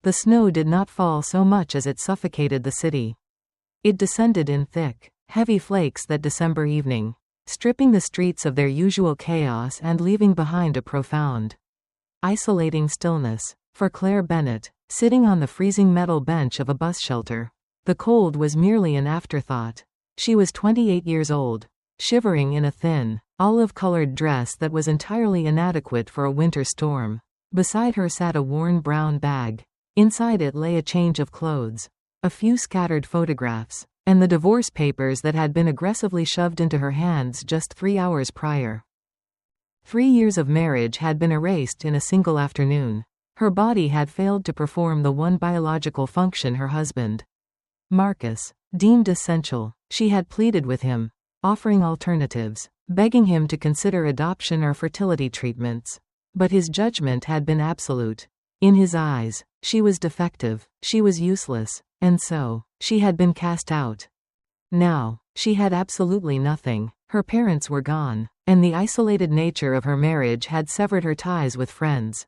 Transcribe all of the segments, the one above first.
The snow did not fall so much as it suffocated the city. It descended in thick, heavy flakes that December evening, stripping the streets of their usual chaos and leaving behind a profound, isolating stillness. For Claire Bennett, sitting on the freezing metal bench of a bus shelter, the cold was merely an afterthought. She was 28 years old, shivering in a thin, olive-colored dress that was entirely inadequate for a winter storm. Beside her sat a worn brown bag. Inside it lay a change of clothes, a few scattered photographs, and the divorce papers that had been aggressively shoved into her hands just 3 hours prior. 3 years of marriage had been erased in a single afternoon. Her body had failed to perform the one biological function her husband, Marcus, deemed essential. She had pleaded with him, offering alternatives, begging him to consider adoption or fertility treatments. But his judgment had been absolute. In his eyes, she was defective, she was useless, and so, she had been cast out. Now, she had absolutely nothing. Her parents were gone, and the isolated nature of her marriage had severed her ties with friends.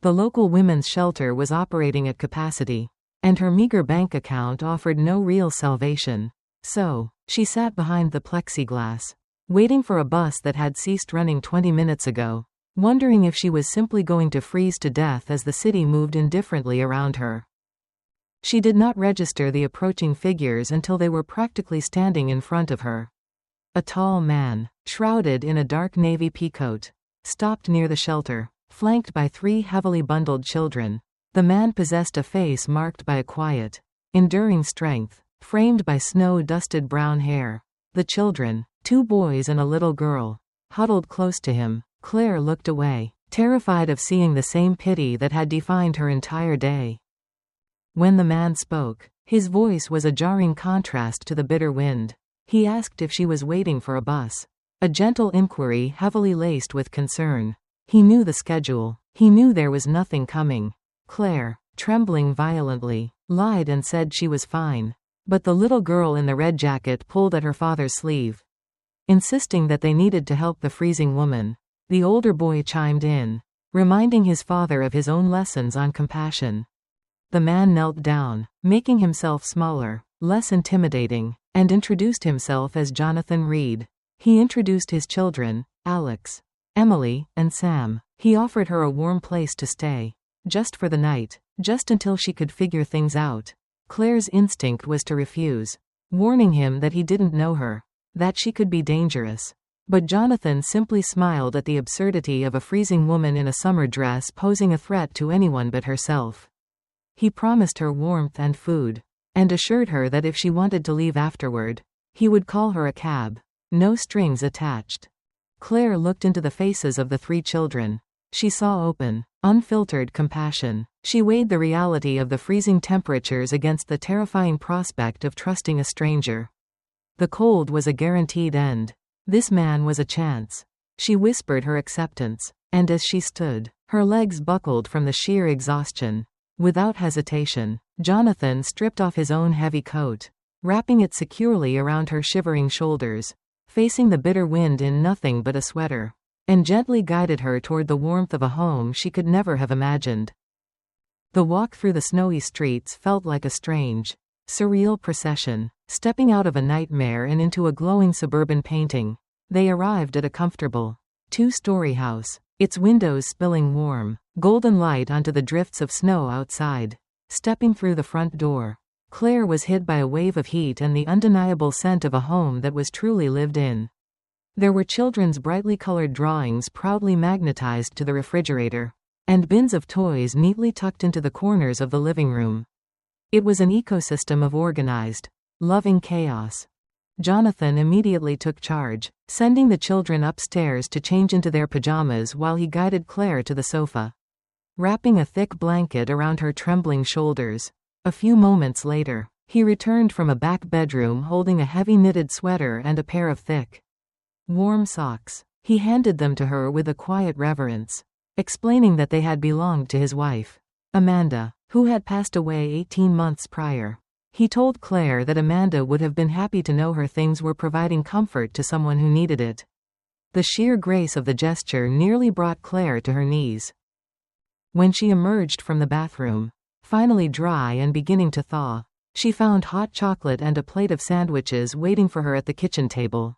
The local women's shelter was operating at capacity, and her meager bank account offered no real salvation. So, she sat behind the plexiglass, waiting for a bus that had ceased running 20 minutes ago, wondering if she was simply going to freeze to death as the city moved indifferently around her. She did not register the approaching figures until they were practically standing in front of her. A tall man, shrouded in a dark navy peacoat, stopped near the shelter, flanked by 3 heavily bundled children. The man possessed a face marked by a quiet, enduring strength, framed by snow-dusted brown hair. The children, 2 boys and a little girl, huddled close to him. Claire looked away, terrified of seeing the same pity that had defined her entire day. When the man spoke, his voice was a jarring contrast to the bitter wind. He asked if she was waiting for a bus, a gentle inquiry heavily laced with concern. He knew the schedule. He knew there was nothing coming. Claire, trembling violently, lied and said she was fine. But the little girl in the red jacket pulled at her father's sleeve, insisting that they needed to help the freezing woman. The older boy chimed in, reminding his father of his own lessons on compassion. The man knelt down, making himself smaller, less intimidating, and introduced himself as Jonathan Reed. He introduced his children, Alex, Emily, and Sam. He offered her a warm place to stay, just for the night, just until she could figure things out. Claire's instinct was to refuse, warning him that he didn't know her, that she could be dangerous. But Jonathan simply smiled at the absurdity of a freezing woman in a summer dress posing a threat to anyone but herself. He promised her warmth and food, and assured her that if she wanted to leave afterward, he would call her a cab. No strings attached. Claire looked into the faces of the 3 children. She saw open, unfiltered compassion. She weighed the reality of the freezing temperatures against the terrifying prospect of trusting a stranger. The cold was a guaranteed end. This man was a chance. She whispered her acceptance, and as she stood, her legs buckled from the sheer exhaustion. Without hesitation, Jonathan stripped off his own heavy coat, wrapping it securely around her shivering shoulders, facing the bitter wind in nothing but a sweater, and gently guided her toward the warmth of a home she could never have imagined. The walk through the snowy streets felt like a strange, surreal procession, stepping out of a nightmare and into a glowing suburban painting. They arrived at a comfortable, 2-story house, its windows spilling warm, golden light onto the drifts of snow outside. Stepping through the front door, Claire was hit by a wave of heat and the undeniable scent of a home that was truly lived in. There were children's brightly colored drawings proudly magnetized to the refrigerator, and bins of toys neatly tucked into the corners of the living room. It was an ecosystem of organized, loving chaos. Jonathan immediately took charge, sending the children upstairs to change into their pajamas while he guided Claire to the sofa, wrapping a thick blanket around her trembling shoulders. A few moments later, he returned from a back bedroom holding a heavy knitted sweater and a pair of thick, warm socks. He handed them to her with a quiet reverence, explaining that they had belonged to his wife, Amanda, who had passed away 18 months prior. He told Claire that Amanda would have been happy to know her things were providing comfort to someone who needed it. The sheer grace of the gesture nearly brought Claire to her knees. When she emerged from the bathroom, finally dry and beginning to thaw. She found hot chocolate and a plate of sandwiches waiting for her at the kitchen table.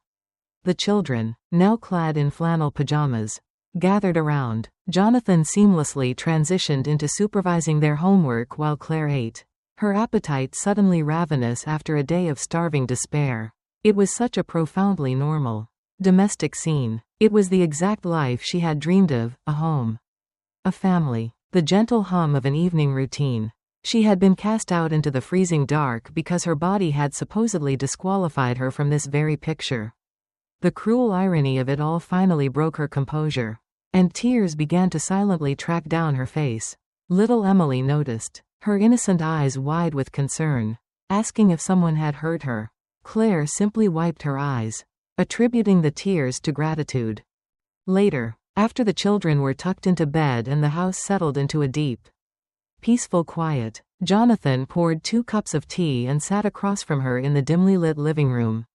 The children, now clad in flannel pajamas, gathered around. Jonathan seamlessly transitioned into supervising their homework while Claire ate, her appetite suddenly ravenous after a day of starving despair. It was such a profoundly normal, domestic scene. It was the exact life she had dreamed of, a home, a family, the gentle hum of an evening routine. She had been cast out into the freezing dark because her body had supposedly disqualified her from this very picture. The cruel irony of it all finally broke her composure, and tears began to silently track down her face. Little Emily noticed, her innocent eyes wide with concern, asking if someone had hurt her. Claire simply wiped her eyes, attributing the tears to gratitude. Later, after the children were tucked into bed and the house settled into a deep, peaceful quiet, Jonathan poured 2 cups of tea and sat across from her in the dimly lit living room.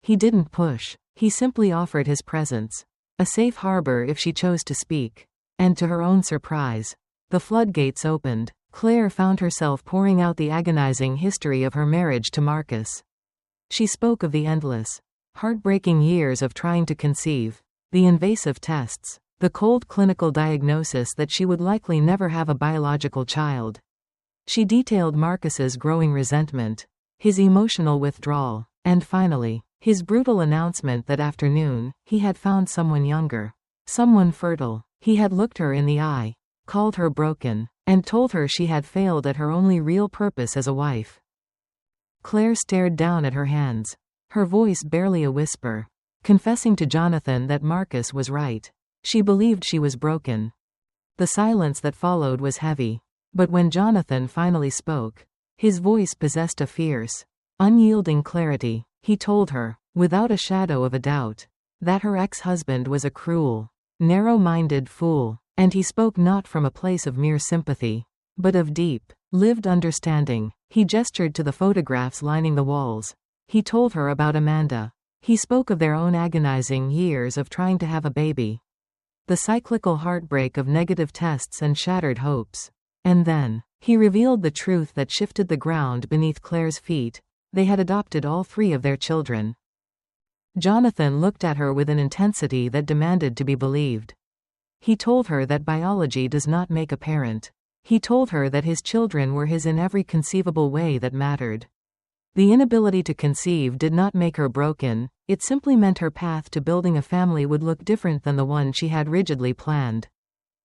He didn't push, he simply offered his presence, a safe harbor if she chose to speak. And to her own surprise, the floodgates opened. Claire found herself pouring out the agonizing history of her marriage to Marcus. She spoke of the endless, heartbreaking years of trying to conceive, the invasive tests, the cold clinical diagnosis that she would likely never have a biological child. She detailed Marcus's growing resentment, his emotional withdrawal, and finally, his brutal announcement that afternoon, he had found someone younger, someone fertile. He had looked her in the eye, called her broken, and told her she had failed at her only real purpose as a wife. Claire stared down at her hands, her voice barely a whisper, confessing to Jonathan that Marcus was right. She believed she was broken. The silence that followed was heavy, but when Jonathan finally spoke, his voice possessed a fierce, unyielding clarity. He told her, without a shadow of a doubt, that her ex-husband was a cruel, narrow-minded fool, and he spoke not from a place of mere sympathy, but of deep, lived understanding. He gestured to the photographs lining the walls. He told her about Amanda. He spoke of their own agonizing years of trying to have a baby, the cyclical heartbreak of negative tests and shattered hopes. And then, he revealed the truth that shifted the ground beneath Claire's feet. They had adopted all 3 of their children. Jonathan looked at her with an intensity that demanded to be believed. He told her that biology does not make a parent. He told her that his children were his in every conceivable way that mattered. The inability to conceive did not make her broken, it simply meant her path to building a family would look different than the one she had rigidly planned.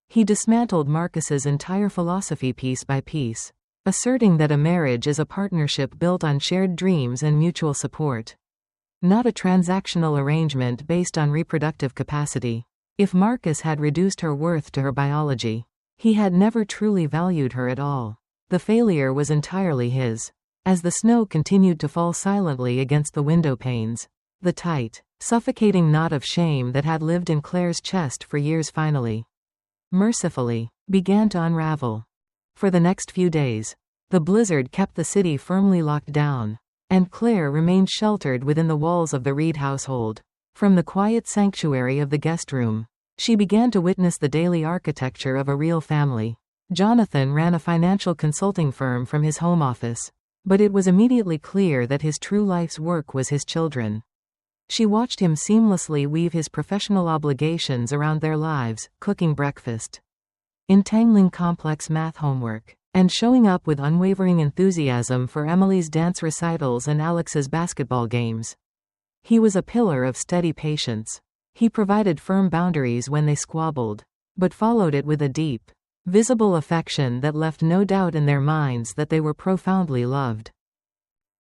He dismantled Marcus's entire philosophy piece by piece, asserting that a marriage is a partnership built on shared dreams and mutual support, not a transactional arrangement based on reproductive capacity. If Marcus had reduced her worth to her biology, he had never truly valued her at all. The failure was entirely his. As the snow continued to fall silently against the window panes, the tight, suffocating knot of shame that had lived in Claire's chest for years finally, mercifully, began to unravel. For the next few days, the blizzard kept the city firmly locked down, and Claire remained sheltered within the walls of the Reed household. From the quiet sanctuary of the guest room, she began to witness the daily architecture of a real family. Jonathan ran a financial consulting firm from his home office, but it was immediately clear that his true life's work was his children. She watched him seamlessly weave his professional obligations around their lives, cooking breakfast, entangling complex math homework, and showing up with unwavering enthusiasm for Emily's dance recitals and Alex's basketball games. He was a pillar of steady patience. He provided firm boundaries when they squabbled, but followed it with a deep, visible affection that left no doubt in their minds that they were profoundly loved.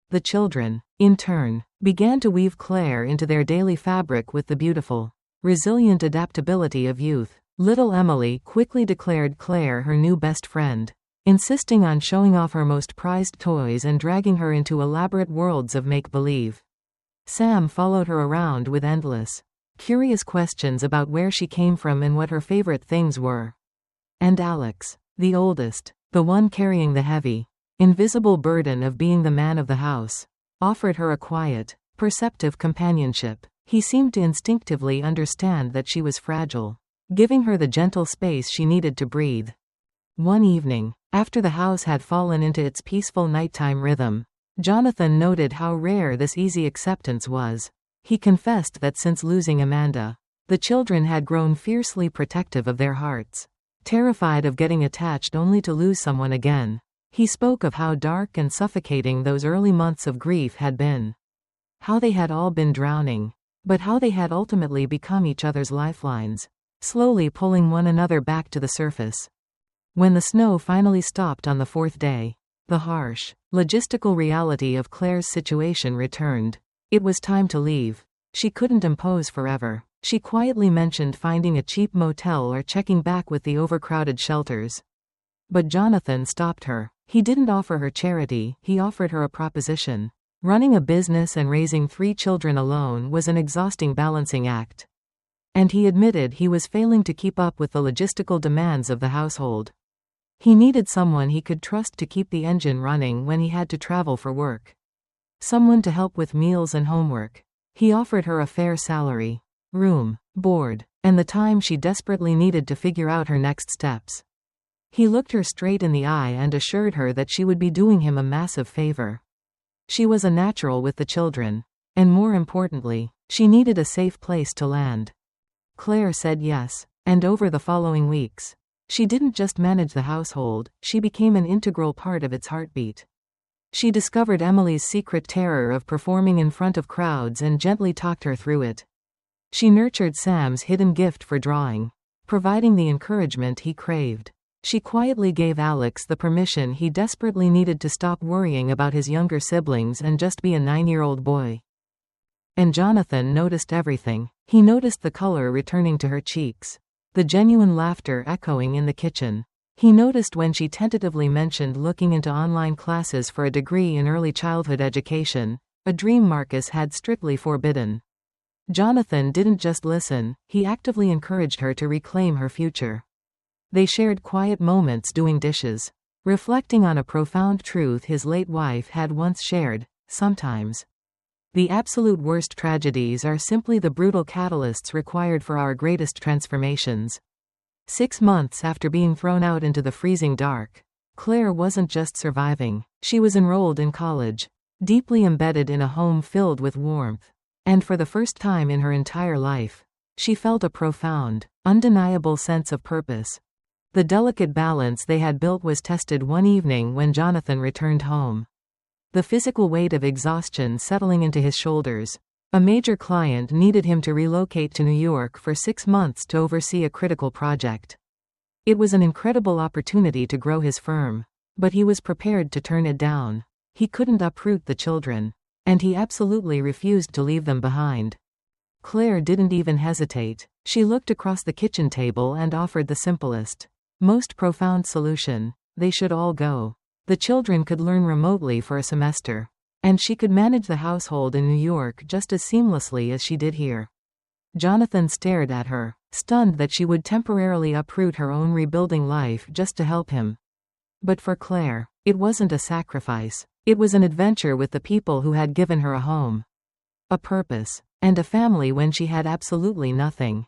The children, in turn, began to weave Claire into their daily fabric with the beautiful, resilient adaptability of youth. Little Emily quickly declared Claire her new best friend, insisting on showing off her most prized toys and dragging her into elaborate worlds of make-believe. Sam followed her around with endless, curious questions about where she came from and what her favorite things were. And Alex, the oldest, the one carrying the heavy, invisible burden of being the man of the house, offered her a quiet, perceptive companionship. He seemed to instinctively understand that she was fragile, giving her the gentle space she needed to breathe. One evening, after the house had fallen into its peaceful nighttime rhythm, Jonathan noted how rare this easy acceptance was. He confessed that since losing Amanda, the children had grown fiercely protective of their hearts, terrified of getting attached only to lose someone again. He spoke of how dark and suffocating those early months of grief had been. How they had all been drowning, but how they had ultimately become each other's lifelines, slowly pulling one another back to the surface. When the snow finally stopped on the fourth day, the harsh, logistical reality of Claire's situation returned. It was time to leave. She couldn't impose forever. She quietly mentioned finding a cheap motel or checking back with the overcrowded shelters. But Jonathan stopped her. He didn't offer her charity, he offered her a proposition. Running a business and raising 3 children alone was an exhausting balancing act. And he admitted he was failing to keep up with the logistical demands of the household. He needed someone he could trust to keep the engine running when he had to travel for work. Someone to help with meals and homework. He offered her a fair salary, room, board, and the time she desperately needed to figure out her next steps. He looked her straight in the eye and assured her that she would be doing him a massive favor. She was a natural with the children. And more importantly, she needed a safe place to land. Claire said yes, and over the following weeks, she didn't just manage the household, she became an integral part of its heartbeat. She discovered Emily's secret terror of performing in front of crowds and gently talked her through it. She nurtured Sam's hidden gift for drawing, providing the encouragement he craved. She quietly gave Alex the permission he desperately needed to stop worrying about his younger siblings and just be a 9-year-old boy. And Jonathan noticed everything. He noticed the color returning to her cheeks, the genuine laughter echoing in the kitchen. He noticed when she tentatively mentioned looking into online classes for a degree in early childhood education, a dream Marcus had strictly forbidden. Jonathan didn't just listen, he actively encouraged her to reclaim her future. They shared quiet moments doing dishes, reflecting on a profound truth his late wife had once shared: sometimes the absolute worst tragedies are simply the brutal catalysts required for our greatest transformations. 6 months after being thrown out into the freezing dark, Claire wasn't just surviving, she was enrolled in college, deeply embedded in a home filled with warmth. And for the first time in her entire life, she felt a profound, undeniable sense of purpose. The delicate balance they had built was tested one evening when Jonathan returned home. The physical weight of exhaustion settling into his shoulders. A major client needed him to relocate to New York for 6 months to oversee a critical project. It was an incredible opportunity to grow his firm, but he was prepared to turn it down. He couldn't uproot the children, and he absolutely refused to leave them behind. Claire didn't even hesitate. She looked across the kitchen table and offered the simplest, most profound solution: they should all go. The children could learn remotely for a semester, and she could manage the household in New York just as seamlessly as she did here. Jonathan stared at her, stunned that she would temporarily uproot her own rebuilding life just to help him. But for Claire, it wasn't a sacrifice. It was an adventure with the people who had given her a home, a purpose, and a family when she had absolutely nothing.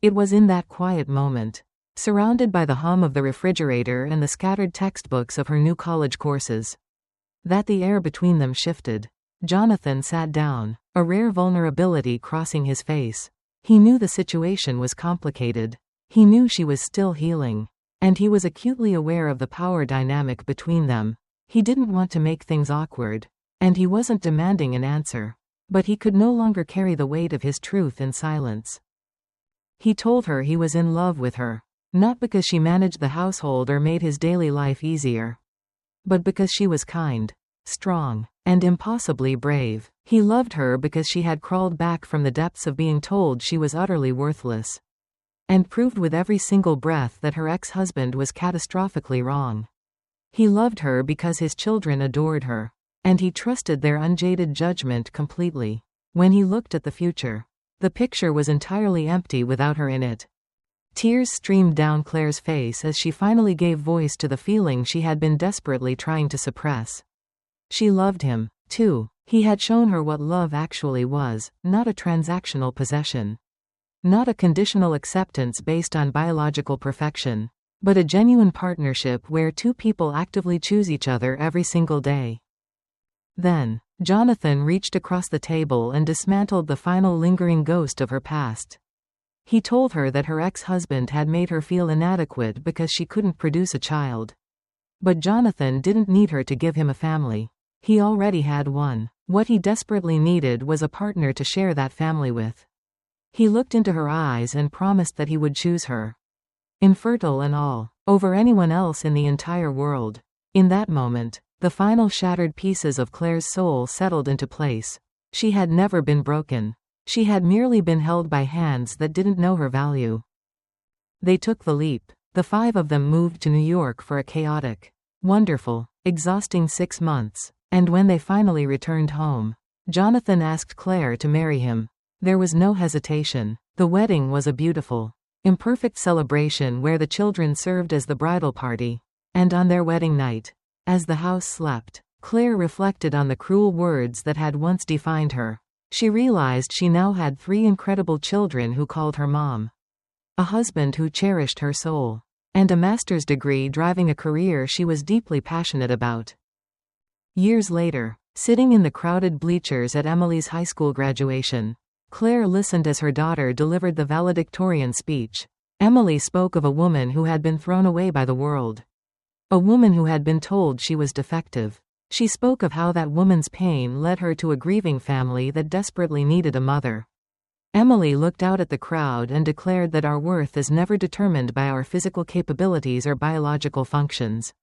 It was in that quiet moment, surrounded by the hum of the refrigerator and the scattered textbooks of her new college courses, that the air between them shifted. Jonathan sat down, a rare vulnerability crossing his face. He knew the situation was complicated. He knew she was still healing. And he was acutely aware of the power dynamic between them. He didn't want to make things awkward. And he wasn't demanding an answer. But he could no longer carry the weight of his truth in silence. He told her he was in love with her. Not because she managed the household or made his daily life easier, but because she was kind, strong, and impossibly brave. He loved her because she had crawled back from the depths of being told she was utterly worthless, and proved with every single breath that her ex-husband was catastrophically wrong. He loved her because his children adored her, and he trusted their unjaded judgment completely. When he looked at the future, the picture was entirely empty without her in it. Tears streamed down Claire's face as she finally gave voice to the feeling she had been desperately trying to suppress. She loved him, too. He had shown her what love actually was, not a transactional possession. Not a conditional acceptance based on biological perfection. but a genuine partnership where two people actively choose each other every single day. Then, Jonathan reached across the table and dismantled the final lingering ghost of her past. He told her that her ex-husband had made her feel inadequate because she couldn't produce a child. But Jonathan didn't need her to give him a family. He already had one. What he desperately needed was a partner to share that family with. He looked into her eyes and promised that he would choose her, infertile and all, over anyone else in the entire world. In that moment, the final shattered pieces of Claire's soul settled into place. She had never been broken. She had merely been held by hands that didn't know her value. They took the leap. The five of them moved to New York for a chaotic, wonderful, exhausting 6 months. And when they finally returned home, Jonathan asked Claire to marry him. There was no hesitation. The wedding was a beautiful, imperfect celebration where the children served as the bridal party. And on their wedding night, as the house slept, Claire reflected on the cruel words that had once defined her. She realized she now had 3 incredible children who called her mom, a husband who cherished her soul, and a master's degree driving a career she was deeply passionate about. Years later, sitting in the crowded bleachers at Emily's high school graduation, Claire listened as her daughter delivered the valedictorian speech. Emily spoke of a woman who had been thrown away by the world, a woman who had been told she was defective. She spoke of how that woman's pain led her to a grieving family that desperately needed a mother. Emily looked out at the crowd and declared that our worth is never determined by our physical capabilities or biological functions.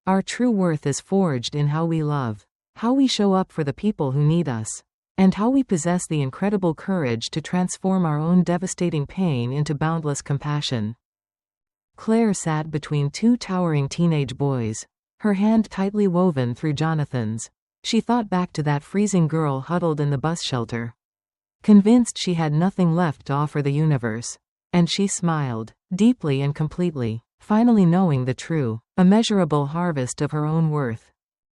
Our true worth is forged in how we love, how we show up for the people who need us, and how we possess the incredible courage to transform our own devastating pain into boundless compassion. Claire sat between 2 towering teenage boys, her hand tightly woven through Jonathan's. She thought back to that freezing girl huddled in the bus shelter, convinced she had nothing left to offer the universe. And she smiled, deeply and completely, finally knowing the true, immeasurable harvest of her own worth.